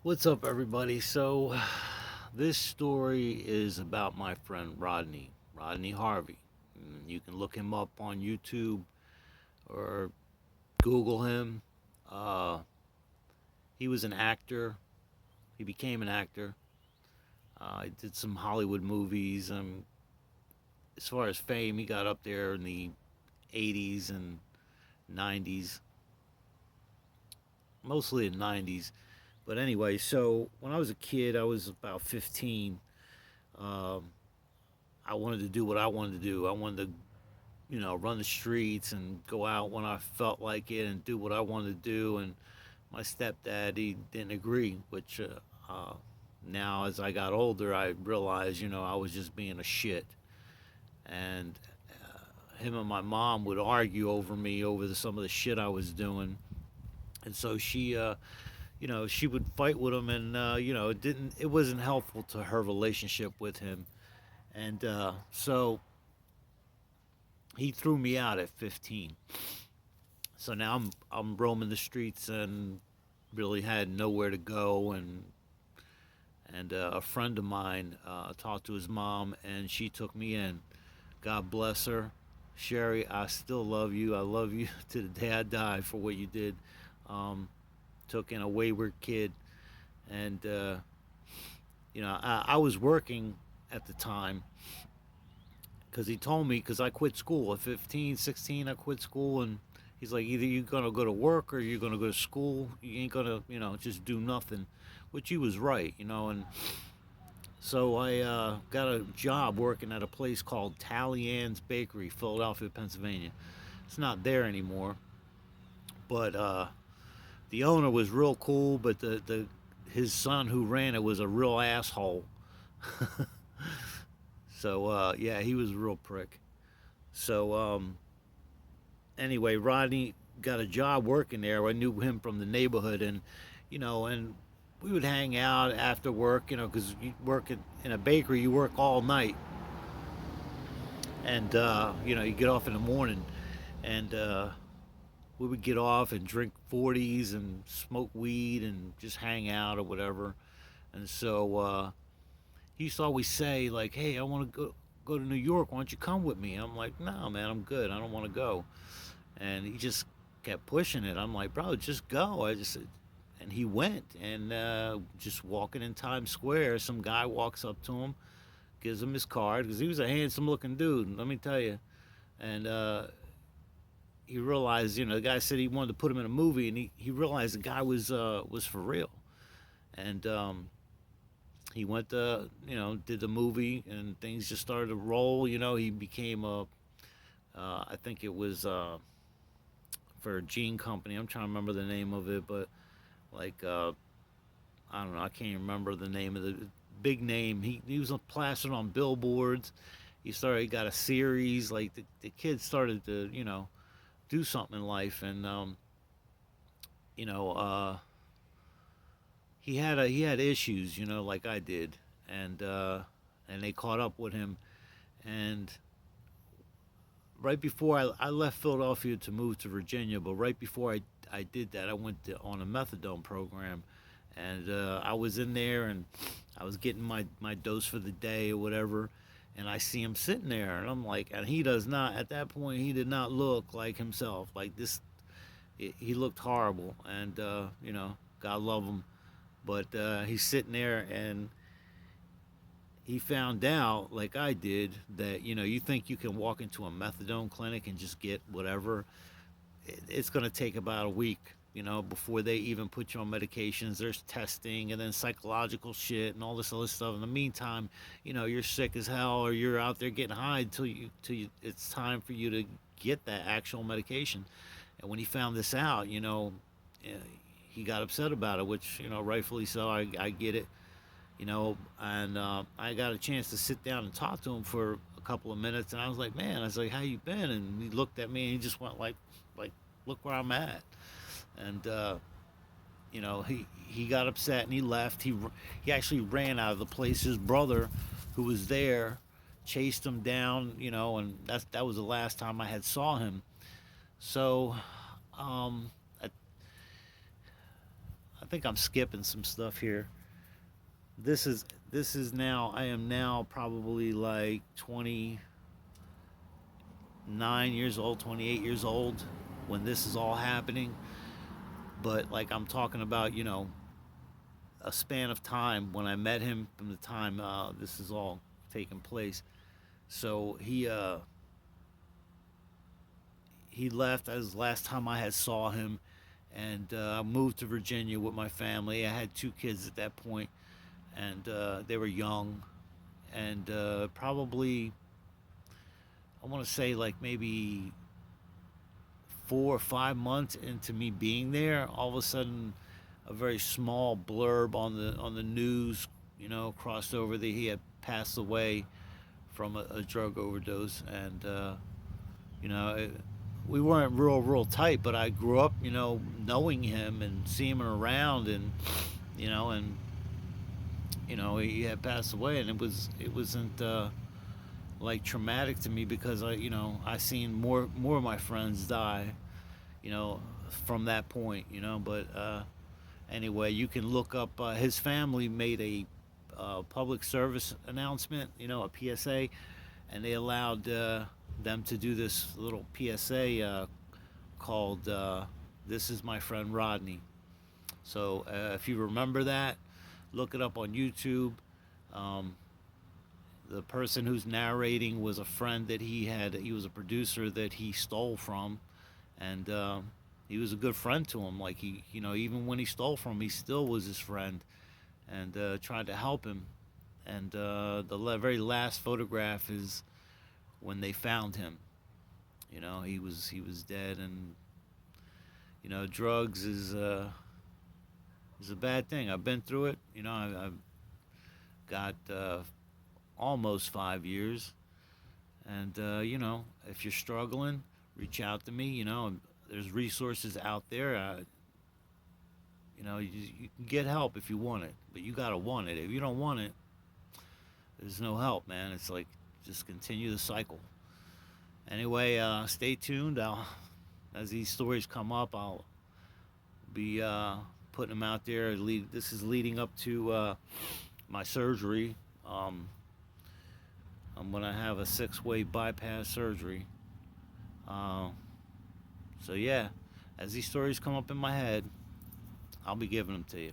What's up, everybody? So, this story is about my friend Rodney Harvey. You can look him up on YouTube or Google him. Uh, he was an actor. He became an actor. He did some Hollywood movies. As far as fame, he got up there in the 80s and 90s, mostly in 90s. But anyway, so when I was a kid, I was about 15. Um, I wanted to do what I wanted to do. I wanted to, run the streets and go out when I felt like it and do what I wanted to do. And my stepdad, he didn't agree, which now as I got older, I realized, I was just being a shit. And him and my mom would argue over me over some of the shit I was doing. And so she would fight with him, and it wasn't helpful to her relationship with him. And so he threw me out at 15. So now I'm roaming the streets and really had nowhere to go. And a friend of mine talked to his mom, and she took me in. God bless her. Sherry, I still love you. I love you to the day I die for what you did. Um, Took in a wayward kid. And I was working at the time, because he told me, because I quit school at 15, 16. I quit school, and he's like, either you're gonna go to work or you're gonna go to school. You ain't gonna, just do nothing, which he was right, and so I got a job working at a place called Tally Ann's Bakery, Philadelphia, Pennsylvania. It's not there anymore, but the owner was real cool, but the his son who ran it was a real asshole. So yeah, he was a real prick. So anyway, Rodney got a job working there. I knew him from the neighborhood, and we would hang out after work, because you work in a bakery, you work all night, and you get off in the morning, and we would get off and drink 40s and smoke weed and just hang out or whatever. And so he used to always say, like, "Hey, I want to go to New York. Why don't you come with me?" I'm like, "No, man, I'm good. I don't want to go." And he just kept pushing it. I'm like, "Bro, just go." And he went, and just walking in Times Square, some guy walks up to him, gives him his card, because he was a handsome looking dude, let me tell you. And he realized, the guy said he wanted to put him in a movie, and he realized the guy was for real. And he went to, did the movie, and things just started to roll. He became I think it was for a jean company. I'm trying to remember the name of it, but like I don't know, I can't remember the name of the big name. He was plastered on billboards. He got a series. Like the kid started to do something in life, and you know he had issues, like I did, and and they caught up with him. And right before I left Philadelphia to move to Virginia, but right before I did that, I went on a methadone program, and I was in there, and I was getting my dose for the day or whatever, and I see him sitting there, and I'm like, and he does not, at that point, he did not look like himself. Like this, he looked horrible, and God love him, but he's sitting there, and he found out, like I did, that you think you can walk into a methadone clinic and just get whatever. It's going to take about a week, before they even put you on medications. There's testing and then psychological shit and all this other stuff. In the meantime, you're sick as hell, or you're out there getting high it's time for you to get that actual medication. And when he found this out, eh, he got upset about it, which rightfully so. I get it, and I got a chance to sit down and talk to him for a couple of minutes, and I was like, man, I was like, how you been? And he looked at me and he just went like, look where I'm at. And he got upset and he left. He actually ran out of the place. His brother, who was there, chased him down, and that was the last time I had saw him. So, I think I'm skipping some stuff here. This is now. I am now probably like 29 years old, 28 years old when this is all happening. But like I'm talking about, a span of time when I met him from the time this is all taking place. So he left. That was the last time I had saw him, and I moved to Virginia with my family. I had two kids at that point, and they were young, and probably I want to say like maybe 4 or 5 months into me being there, all of a sudden, a very small blurb on the news, crossed over that he had passed away from a drug overdose, and you know, it, we weren't real tight, but I grew up, knowing him and seeing him around, and you know, and he had passed away, and it wasn't like traumatic to me because I seen more of my friends die, you know, from that point, but anyway, you can look up. His family made a public service announcement, a PSA, and they allowed them to do this little PSA called "This is my friend Rodney." So if you remember that, look it up on YouTube. Um, the person who's narrating was a friend that he had. He was a producer that he stole from, and he was a good friend to him. Like even when he stole from him, he still was his friend, and tried to help him. And the very last photograph is when they found him. He was dead, and drugs is a bad thing. I've been through it. I've got almost 5 years, and if you're struggling, reach out to me. There's resources out there. You can get help if you want it, but you gotta want it. If you don't want it, there's no help, man. It's like just continue the cycle. Anyway, stay tuned. As these stories come up, I'll be putting them out there. This is leading up to my surgery. I'm gonna have a six-way bypass surgery. Uh, so yeah, as these stories come up in my head, I'll be giving them to you.